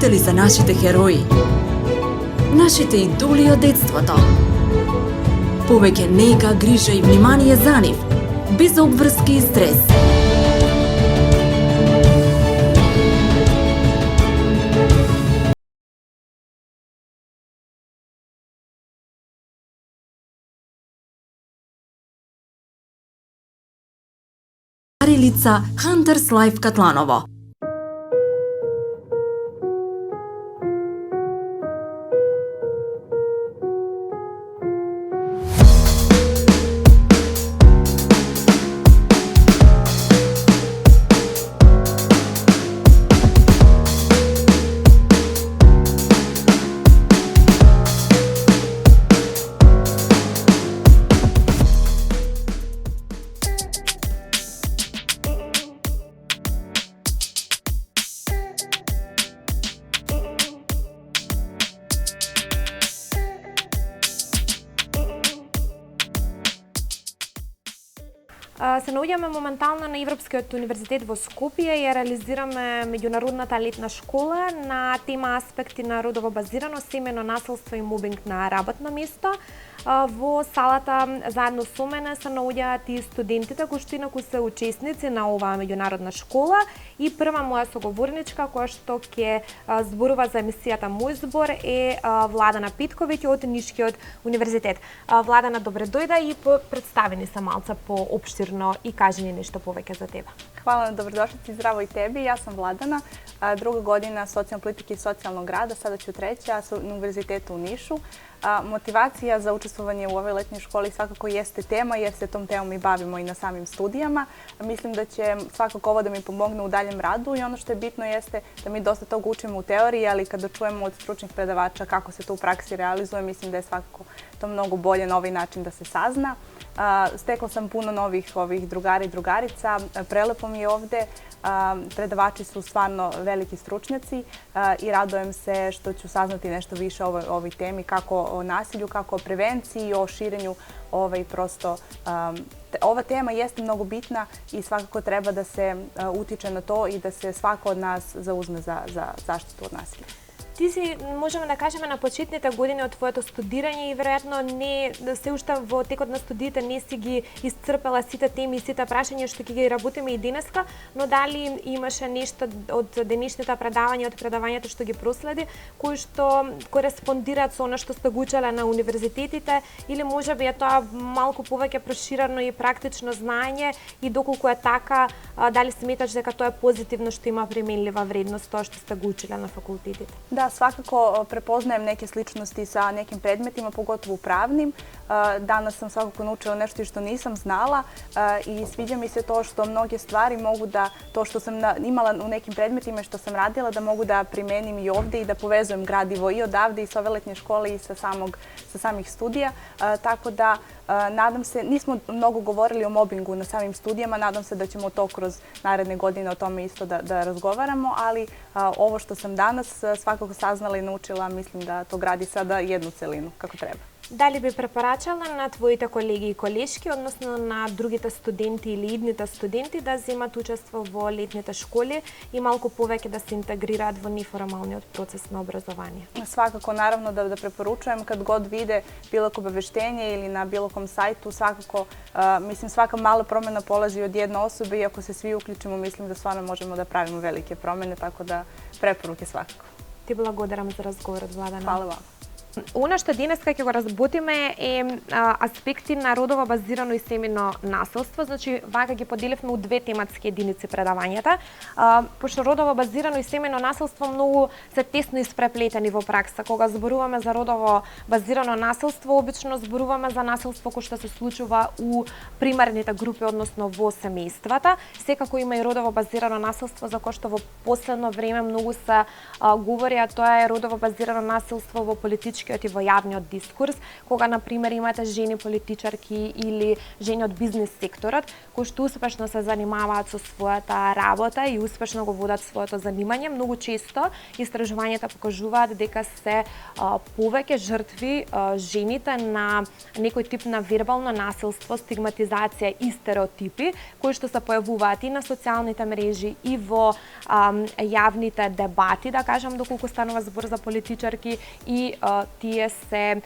читали за нашите херои, нашите идоли од детството. Повеќе нега, грижа и внимание за нив, без обврски и стрес. Лица Hunters Life Катланово. Се наоѓаме моментално на Европскиот универзитет во Скопје и реализираме меѓународната летна школа на тема аспекти на родово базирано семејно насилство и мобинг на работно место. Во салата заедно со мене се наоѓаат и студентите кои што инаку се учесници на оваа меѓународна школа и прва моја соговорничка која што ќе зборува за емисијата Мој збор е Владана Петковиќ од Нишкиот универзитет. Владана, добре дојде и представи ни се малце поопштирно и кажи ни нешто повеќе за тебе. Hvala na dobrodošlici, zdravo i tebi. Ja sam Vladana, druga godina socijalne politike i socijalnog rada, sada ću treća, ja sam na univerzitetu u Nišu. Motivacija za učestvovanje u ovoj letnjoj školi svakako jeste tema jer se tom temom i bavimo i na samim studijama. Mislim da će svakako ovo da mi pomogne u daljem radu i ono što je bitno jeste da mi dosta toga učimo u teoriji, ali kada čujemo od stručnih predavača kako se to u praksi realizuje, mislim da je svakako to mnogo bolje na ovaj način da se sazna. Stekla sam puno novih drugara i drugarica, prelepo mi je ovde, predavači su stvarno veliki stručnjaci i radujem se što ću saznati nešto više o ovoj temi, kako o nasilju, kako o prevenciji i o širenju prosto. Ova tema jeste mnogo bitna i svakako treba da se utiče na to i da se svako od nas zauzme za zaštitu od nasilja. Ти си, можеме да кажеме, на почетните години од твоето студирање и веројатно не се уште во текот на студиите не си ги исцрпела сите теми и сите прашања што ќе ги работиме и денеска, но дали имаше нешто од денешните предавања, од предавањето што ги проследи, кои што кореспондираат со она што сте го учеле на универзитетите, или можеби е тоа малку повеќе проширено и практично знаење и доколку е така, дали сметаш дека тоа е позитивно што има применлива вредност тоа што сте го учеле на факултетите? Da, svakako prepoznajem neke sličnosti sa nekim predmetima, pogotovo pravnim. Danas sam svakako naučila nešto što nisam znala i sviđa mi se to što mnoge stvari mogu da, to što sam imala u nekim predmetima i što sam radila, da mogu da primenim i ovde i da povezujem gradivo i odavde i sa ove letnje škole i sa samih studija. Tako da nadam se, nismo mnogo govorili o mobingu na samim studijama, nadam se da ćemo to kroz naredne godine o tome isto da razgovaramo, ali ovo što sam danas svakako saznala i naučila, mislim da to gradi sada jednu celinu kako treba. Дали би препорачала на твоите колеги и колешки, односно на другите студенти или идните студенти да земат учество во летните школи и малку повеќе да се интегрираат во неформалниот процес на образование? Svakako, naravno da preporučujem kad god vide bilo ko obaveštenje ili na bilo kom sajtu, svakako, mislim, svaka mala promjena polazi od jedne osobe i ako se svi uključimo, mislim da stvarno možemo da pravimo velike promjene, tako da preporuke svakako. Ти благодарам за разговорот, Владана. Hvala vam. Она што денеска ќе го разботиме е аспекти на родово базирано и семејно насилство. Значи, вака ги поделивме у две тематски единици предавањата. Пошто родово базирано и семејно насилство многу се тесно испреплетени во пракса. Кога зборуваме за родово базирано насилство, обично зборуваме за насилство кој што се случува у примарните групи, односно во семејствата. Секако има и родово базирано насилство за кое што во последно време многу се говори, а тоа е родово базирано насилство во политички политичкиот и во јавниот дискурс, кога на пример имате жени политичарки или жени од бизнис секторот кои што успешно се занимаваат со својата работа и успешно го водат своето занимање. Многу често истражувањата покажуваат дека се повеќе жртви жените на некој тип на вербално насилство, стигматизација и стереотипи кои што се појавуваат и на социјалните мрежи и во јавните дебати, да кажам, доколку станува збор за политичарки, и тие се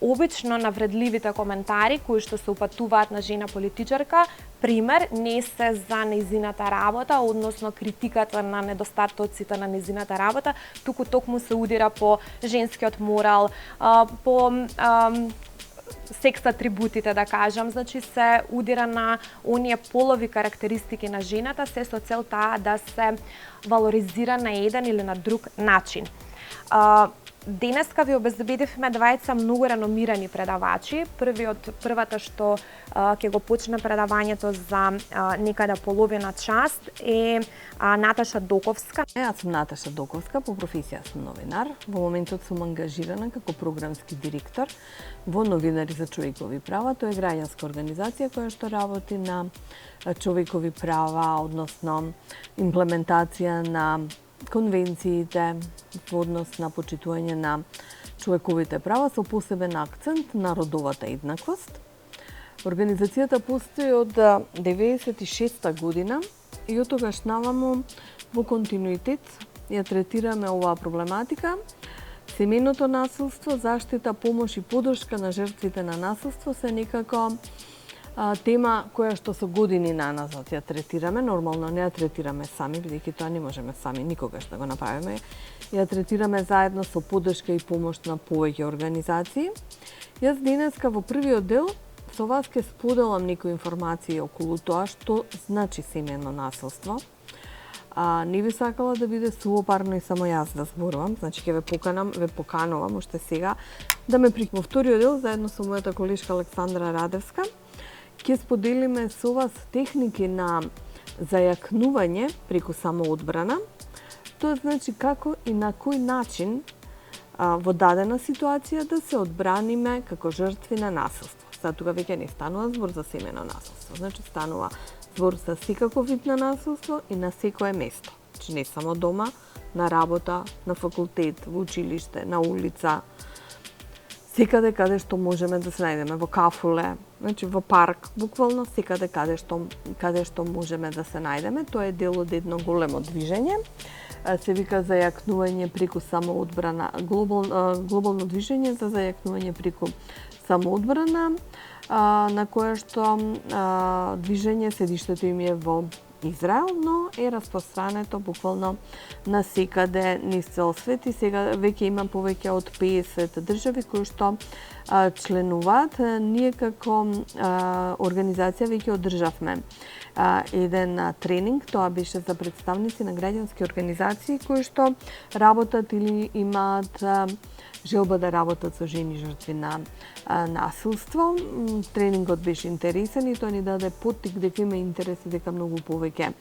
обично навредливите коментари кои што се упатуваат на жена политичарка, пример, не се за нејзината работа, односно критиката на недостатоците на нејзината работа, туку токму се удира по женскиот морал, по секс атрибутите, да кажам, значи се удира на оние полови карактеристики на жената, се со цел таа да се валоризира на еден или на друг начин. Денеска ви обезбедивме двајца многу реномирани предавачи. Првата што ќе го почне предавањето за некаде половина час е Наташа Доковска. Јас сум Наташа Доковска, по професија сум новинар. Во моментот сум ангажирана како програмски директор во Новинари за човекови права. Тоа е граѓанска организација која што работи на човекови права, односно имплементација на конвенциите во однос на почитување на човековите права со посебен акцент на родовата еднаквост. Организацијата постои од 96-та година и од тогаш наваму во континуитет ја третираме оваа проблематика. Семејното насилство, заштита, помош и поддршка на жртвите на насилство се некако тема која што со години наназад ја третираме. Нормално не ја третираме сами, бидејќи тоа не можеме сами никогаш да го направиме. Ја третираме заедно со поддршка и помош на повеќе организации. Јас денеска во првиот дел со вас ќе споделам некои информации околу тоа што значи семејно насилство. Не би сакала да биде суопарно и само јас да зборувам, значи ќе ве поканувам уште сега да ме во вториот дел заедно со мојата колешка Александра Радевска ќе споделиме со вас техники на зајакнување преку самоодбрана. Тоа значи како и на кој начин во дадена ситуација да се одбраниме како жртви на насилство. Сега тука веќе не станува збор за семејно насилство, значи станува збор за секаков вид на насилство и на секое место. Значи не само дома, на работа, на факултет, во училиште, на улица, секаде каде што можеме да се најдеме, во кафуле, значи во парк, буквално секаде каде што можеме да се најдеме. Тоа е дел од едно големо движење. Се вика зајакнување преку самоодбрана, глобално движење за зајакнување преку самоодбрана, на кое што движење седиштето им е во Израел, но е распространето буквално на секаде низ цел свет и сега веќе има повеќе од 50 држави кои што членуваат. Ние како организација веќе одржавме еден тренинг, тоа беше за представници на граѓански организации кои што работат или имаат желба да работат со жени жртви на насилство. Тренингот беше интересен и тоа ни даде поттик дека има интерес и дека многу повеќе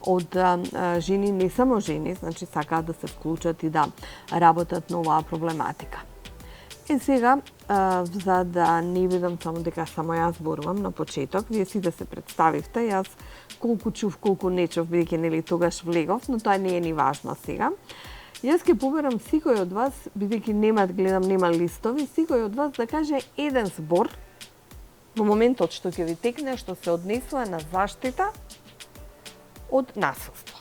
од жени, не само жени, значи сакаат да се вклучат и да работат на оваа проблематика. И сега, за да не бидам само дека само јас зборувам на почеток, вие си да се представивте, јас колку чув, колку не чув, бидејќи нели тогаш влегов, но тоа не е ни важно сега. Јас ќе поберам секој од вас, бидејќи нема листови, секој од вас да каже еден збор во моментот што ќе ви текне, што се однесува на заштита од насилство.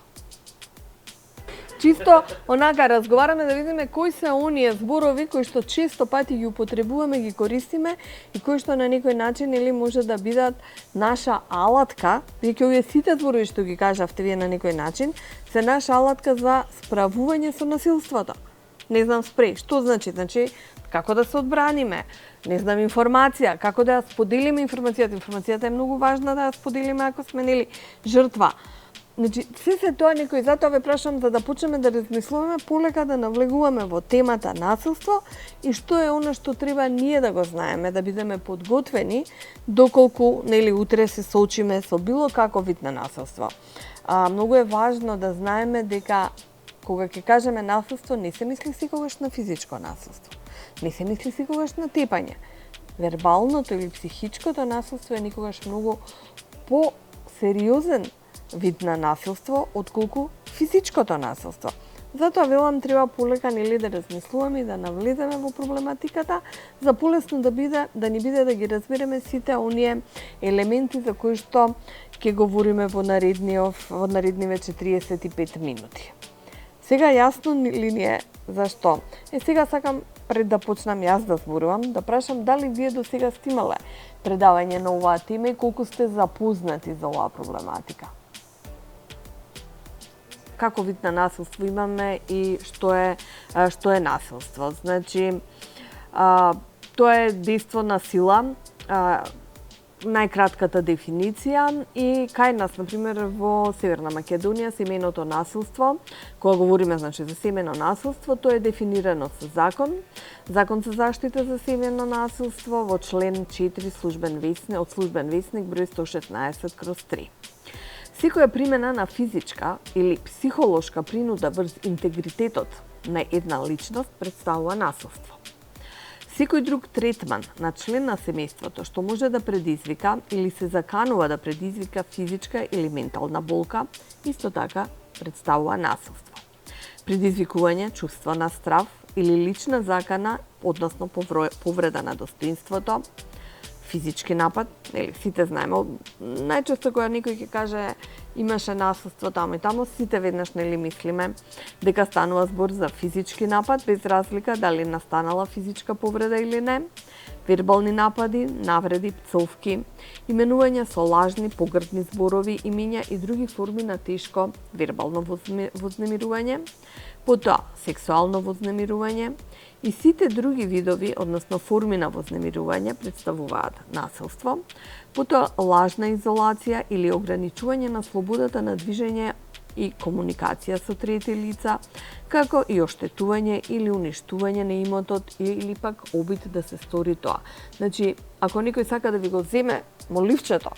Чисто онака разговараме да видиме кои се оние зборови кои што често пати ги употребуваме, ги користиме и кои што на некој начин или може да бидат наша алатка, бидејќи овие сите зборови што ги кажавте вие на некој начин се наша алатка за справување со насилството. Не знам спреј, што значи? Значи како да се одбраниме, не знам информација, како да ја споделиме информацијата. Информацијата е многу важна да ја споделиме ако сме нели жртва. Значи, се тоа некој, затоа ве прашам за да почнеме да размислуваме полека да навлегуваме во темата насилство и што е она што треба ние да го знаеме, да бидеме подготвени доколку нели утре се соочиме со било каков вид на насилство. Многу е важно да знаеме дека кога ќе кажеме насилство не се мисли секогаш на физичко насилство. не се мисли секогаш на тепање. Вербалното или психичкото насилство е никогаш многу по-сериозен вид на насилство отколку физичкото насилство. Затоа велам треба полека нели да размислуваме и да навлеземе во проблематиката, за полесно да ни биде да ги разбереме сите оние елементи за кои што ќе говориме во наредниве 45 минути. Сега јасно ли ни е зашто? Сега сакам пред да почнам јас да зборувам, да прашам дали вие до сега сте имале предавање на оваа тема и колку сте запознати за оваа проблематика. Како вид на насилство имаме и што е насилство? Значи, тоа е дејство на сила, најкратката дефиниција, и кај нас, например, во Северна Македонија, семејното насилство, кога говориме значи за семејно насилство, тоа е дефинирано со закон за заштита за семејно насилство во член 4 службен весник број 116/3. Секоја примена на физичка или психолошка принуда врз интегритетот на една личност представува насилство. Секој друг третман на член на семејството што може да предизвика или се заканува да предизвика физичка или ментална болка, исто така представува насилство. Предизвикување чувство на страв или лична закана, односно повреда на достоинството, физички напад, нели сите знаеме, најчесто кога некој ќе каже имаше насилство таму и таму, сите веднаш нели мислиме дека станува збор за физички напад, без разлика дали настанала физичка повреда или не, вербални напади, навреди, пцовки, именување со лажни, погрдни зборови, имиња и други форми на тешко вербално вознемирување, потоа сексуално вознемирување и сите други видови, односно форми на вознемирување представуваат насилство, потоа лажна изолација или ограничување на слободата на движење и комуникација со трети лица, како и оштетување или уништување на имотот или пак обид да се стори тоа. Значи, ако некој сака да ви го земе моливчето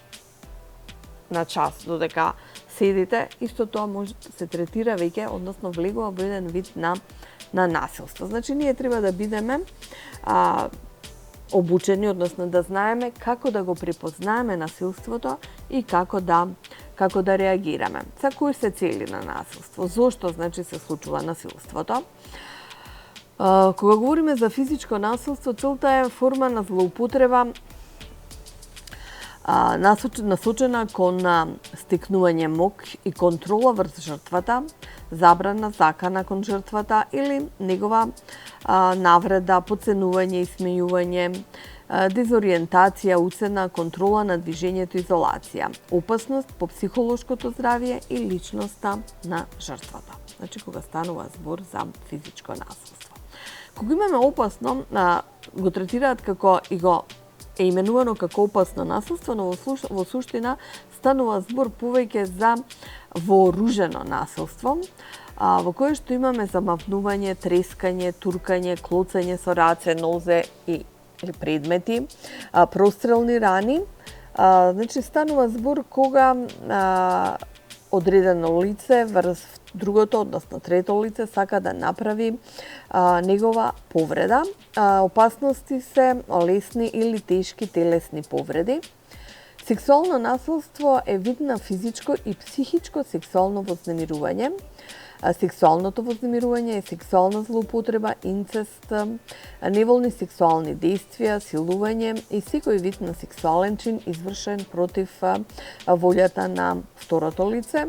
на час додека седите, исто тоа може да се третира веќе, односно влегува во еден вид на насилство. Значи, ние треба да бидеме обучени, односно да знаеме како да го препознаеме насилството и како да реагираме. За кои се цели на насилство? Зошто значи се случува насилството? Кога говориме за физичко насилство, целта е форма на злоупотреба насочена кон стекнување мок и контрола врз жртвата, забрана, закана кон жртвата или негова навреда, потценување, исмејување, дезориентација, уцена, контрола на движењето, изолација, опасност по психолошкото здравје и личноста на жртвата. Значи, кога станува збор за физичко насилство. Кога имаме опасно, го третираат како и го е именувано како опасно насилство, но во суштина станува збор повеќе за вооружено насилство, во кое што имаме замавнување, трескање, туркање, клоцање со раце, нозе и предмети, прострелни рани. Значи, станува збор кога одредено лице врз другото, односно трето лице, сака да направи негова повреда. Опасности се лесни или тешки телесни повреди. Сексуално насилство е вид на физичко и психичко сексуално вознемирување. Сексуалното вознемирување е сексуална злоупотреба, инцест, неволни сексуални действија, силување и секој вид на сексуален чин извршен против волјата на второто лице.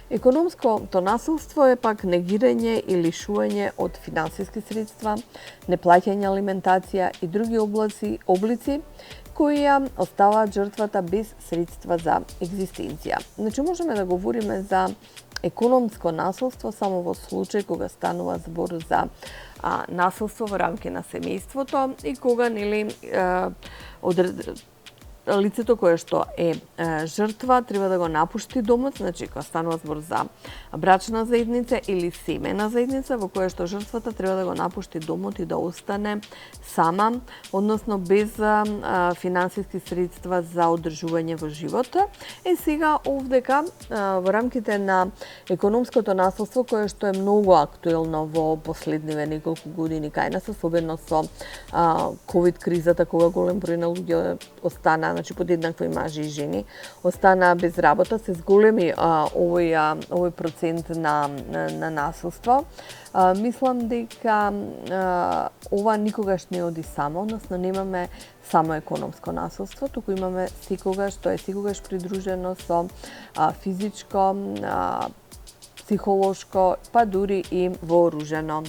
Економското насилство е пак негирање и лишување од финансиски средства, неплаќање алиментација и други облици кои ја оставаат жртвата без средства за екзистенција. Значи, можеме да говориме за економско насилство само во случај кога станува збор за насилство во рамки на семејството и кога лицето кое што е жртва треба да го напушти домот, значи кога станува збор за брачна заедница или семена заедница во која што жртвата треба да го напушти домот и да остане сама, односно без финансиски средства за одржување во живота. Сега овдека во рамките на економското насилство кое што е многу актуелно во последниве неколку години кај нас, особено со ковид кризата кога голем број на луѓе остана, значи подеднакво и мажи и жени, остана без работа, се зголеми овој процент на насилство. Мислам дека ова никогаш не оди само, односно немаме само економско насилство, туку имаме секогаш, што е секогаш придружено со физичко, психолошко, па дури и вооружено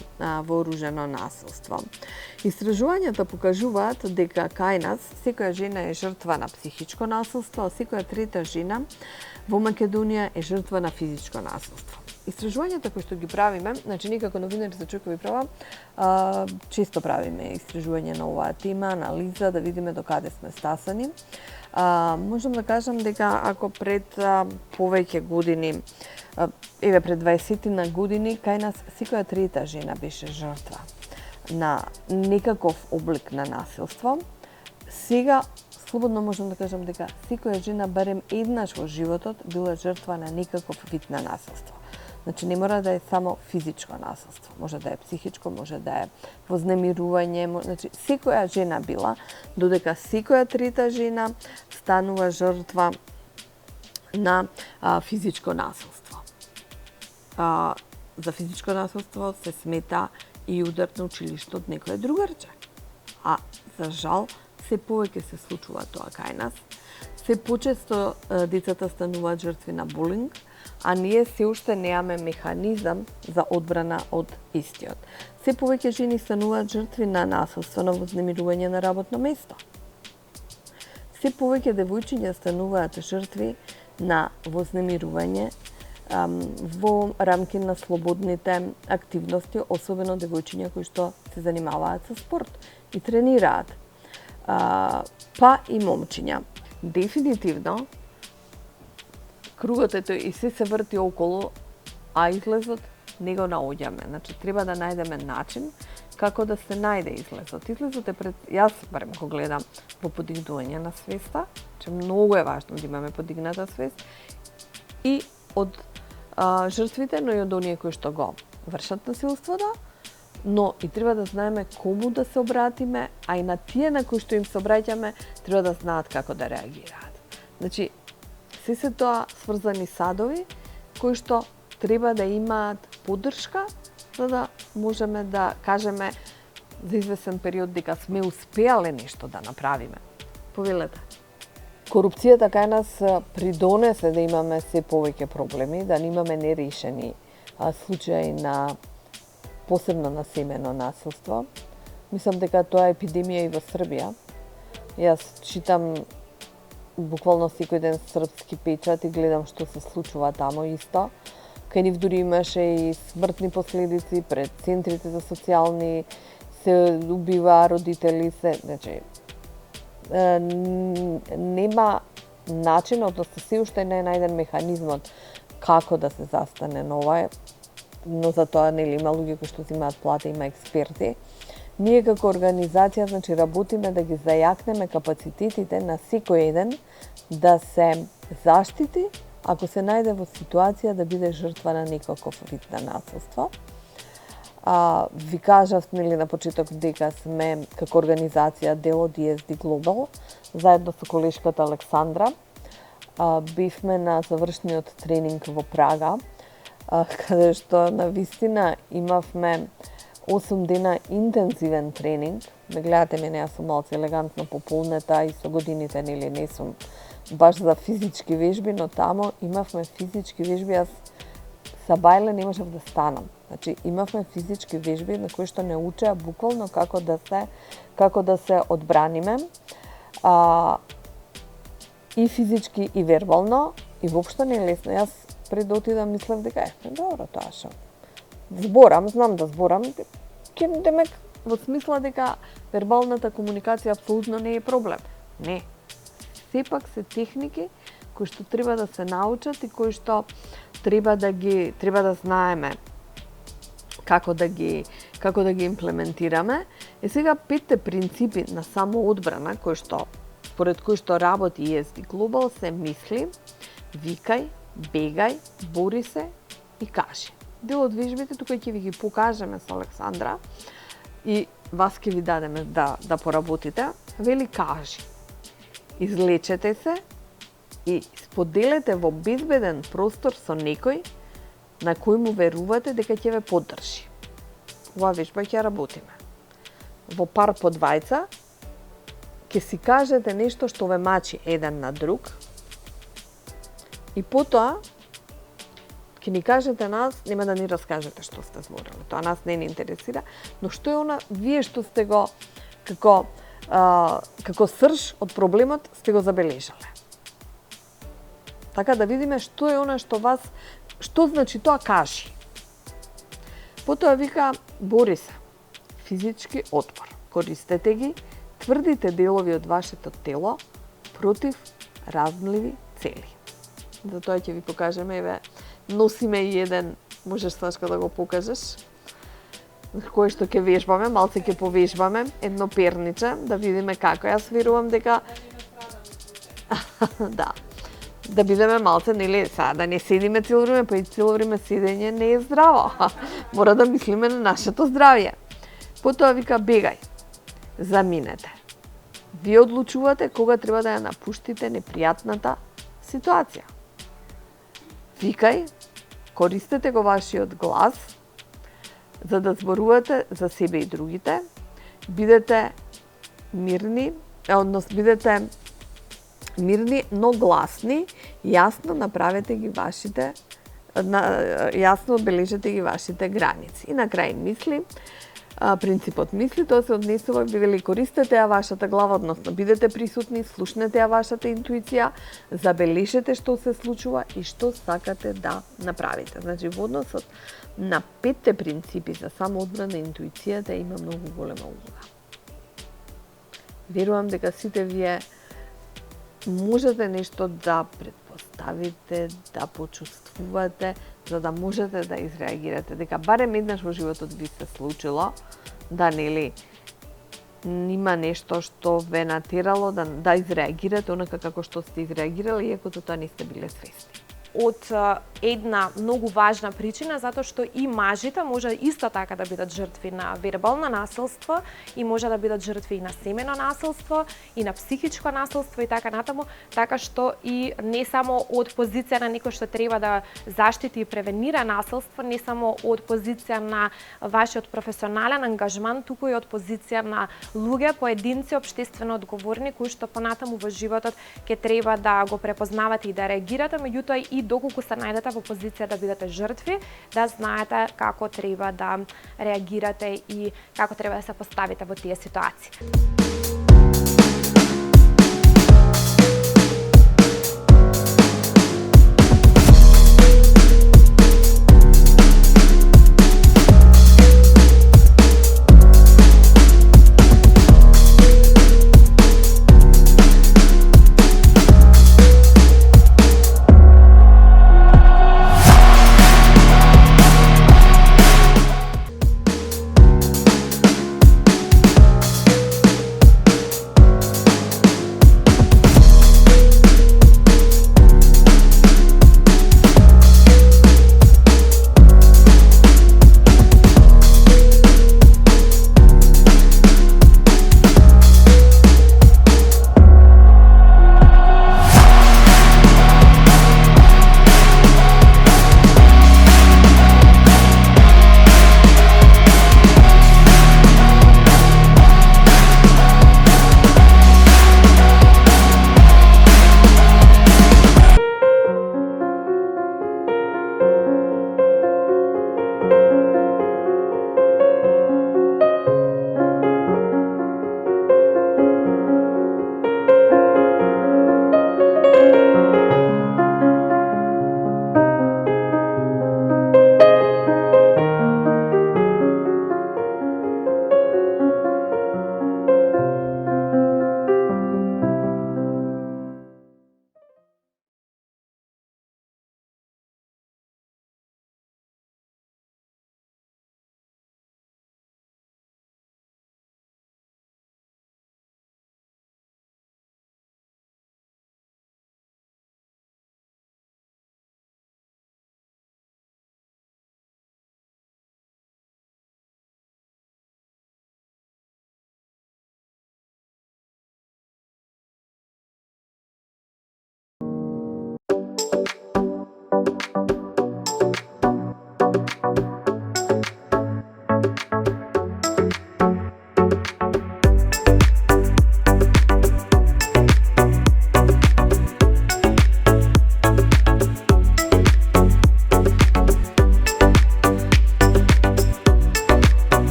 насилство. Истражувањата покажуваат дека кај нас секоја жена е жртва на психичко насилство, а секоја трета жена во Македонија е жртва на физичко насилство. Истражувањата кои што ги правиме, значи ние како новинари за човекови права често правиме истражување на оваа тема, анализа, да видиме до каде сме стасани. Можам да кажам дека ако пред повеќе години, пред 20 години, кај нас секоја трета жена беше жртва на некаков облик на насилство, сега слободно можам да кажам дека секоја жена барем еднаш во животот била жртва на некаков вид на насилство. Значи не мора да е само физичко насилство, може да е психичко, може да е вознемирување, значи секоја жена била, додека секоја трета жена станува жртва на физичко насилство. За физичко насилство се смета и удар на училиште од некој другарче. А за жал се повеќе се случува тоа кај нас. Се почесто децата стануваат жртви на булинг, а ние се уште немаме механизам за одбрана од истиот. Се повеќе жени стануваат жртви на насилство, на вознемирување на работно место. Се повеќе девојчиња стануваат жртви на вознемирување во рамки на слободните активности, особено девојчиња кои што се занимаваат со спорт и тренираат. Па и момчиња. Дефинитивно, кругот е тој и се врти околу, а излезот не го наоѓаме. Значи, треба да најдеме начин како да се најде излезот. Излезот е пред... Јас, барем, го гледам во подигнување на свеста, че многу е важно да имаме подигната свест, и од жртвите, но и од оние кои што го вршат насилството, но и треба да знаеме кому да се обратиме, а и на тие на кои што им се обраќаме, треба да знаат како да реагираат. Значи, се тоа сврзани садови кои што треба да имаат поддршка за да можеме да кажеме за извесен период дека сме успеале нешто да направиме. Повелете. Корупцијата кај нас придонесе да имаме се повеќе проблеми, да немаме нерешени случаи на посебно на семено насилство. Мислам дека тоа е епидемија и во Србија. Јас читам буквално секој ден српски печат и гледам што се случува тамо исто. Кај нив дури имаше и смртни последици, пред центрите за социјални се убива родители, значи нема начин, односно се уште не е најден механизмот како да се застане на ова, но за тоа нели има луѓе кои што земаат плата, има експерти. Ние како организација, значи, работиме да ги зајакнеме капацитетите на секој еден да се заштити ако се најде во ситуација да биде жртва на некаков вид на насилство. Ви кажав нели на почеток дека сме како организација дел од ESD Global, заедно со колешката Александра. Бивме на завршниот тренинг во Прага, каде што на вистина имавме 8 дена интензивен тренинг. Ме гледате мене, јас сум малку елегантно пополнета и со годините нели не сум баш за физички вежби, но тамо имавме физички вежби, јас са бајле не можев да станам. Значи имавме физички вежби на кои што не учеа буквално како да се одбраниме, и физички и вербално, и воопшто не е лесно. Јас пред да отидам мислев дека добро тоа што зборам, знам да зборам, демек во смисла дека вербалната комуникација апсолутно не е проблем. Не. сепак се техники кои што треба да се научат и кои што треба да знаеме како да ги имплементираме. И сега 5 принципи на самоодбрана според кои што работи ESD Global се мисли, викај, бегај, бори се и кажи. Дел од вежбите тука ќе ви ги покажеме со Александра и вас ќе ви дадеме да поработите. Вели кажи. Излечете се и споделете во безбеден простор со некој на кој му верувате дека ќе ве поддржи. Ова вежба ќе работиме. Во пар по двајца ќе си кажете нешто што ве мачи еден на друг и потоа ќе ни кажете нас, нема да ни раскажете што сте зборили. Тоа нас не ни интересира, но што е она вие што сте го како срж од проблемот сте го забележале. Така да видиме што е она што значи тоа кажи. Потоа вика бори се. Физички отпор. Користете ги тврдите делови од вашето тело против размливи цели. Затоа ќе ви покажеме, еве, носиме и еден, можеш Сашка да го покажеш, кој што ќе вежбаме, малце ќе повежбаме, едно перниче, да видиме како. Јас верувам дека да бидеме малце, нели, сега да не седиме цело време, па и цело време седење не е здраво. Мора да мислиме на нашето здравје. Потоа вика бегај, заминете. Вие одлучувате кога треба да ја напуштите непријатната ситуација. Викај, користете го вашиот глас за да зборувате за себе и другите. Бидете мирни, бидете мирни, но гласни, јасно направете ги вашите, јасно одбележете ги вашите граници. И на крај мисли, принципот мисли, тоа се однесува, бидели користете ја вашата глава, односно бидете присутни, слушнете ја вашата интуиција, забележете што се случува и што сакате да направите. Значи, во односот на 5 принципи за самоодбрана, интуицијата има многу голема улога. Верувам дека сите вие можете нешто да предпоставите, да почувствувате, за да можете да изреагирате. Дека барем еднаш во животот ви се случило, да нели има нешто што ве натерало да изреагирате онака како што сте изреагирали, иако тоа не сте биле свесни. Од една многу важна причина, затоа што и мажите може исто така да бидат жртви на вербално насилство и може да бидат жртви и на семено насилство и на психичко насилство и така натаму, така што и не само од позиција на некој што треба да заштити и превенира насилство, не само од позиција на вашиот професионален ангажман, туку и од позиција на луѓе, поединци, општествено одговорни, кои што понатаму во животот ќе треба да го препознавате и да реагирате, меѓутоа и доколку се најдете во позиција да бидете жртви, да знаете како треба да реагирате и како треба да се поставите во тие ситуации.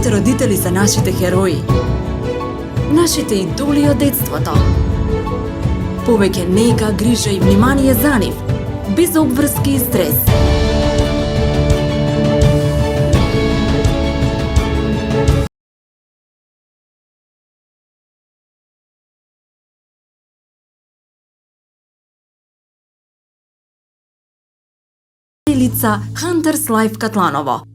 Вашите родители се нашите херои. Нашите идоли од детството. Повеќе нега, грижа и внимание за нив, без обврски и стрес. Лица Hunters Life Катланово.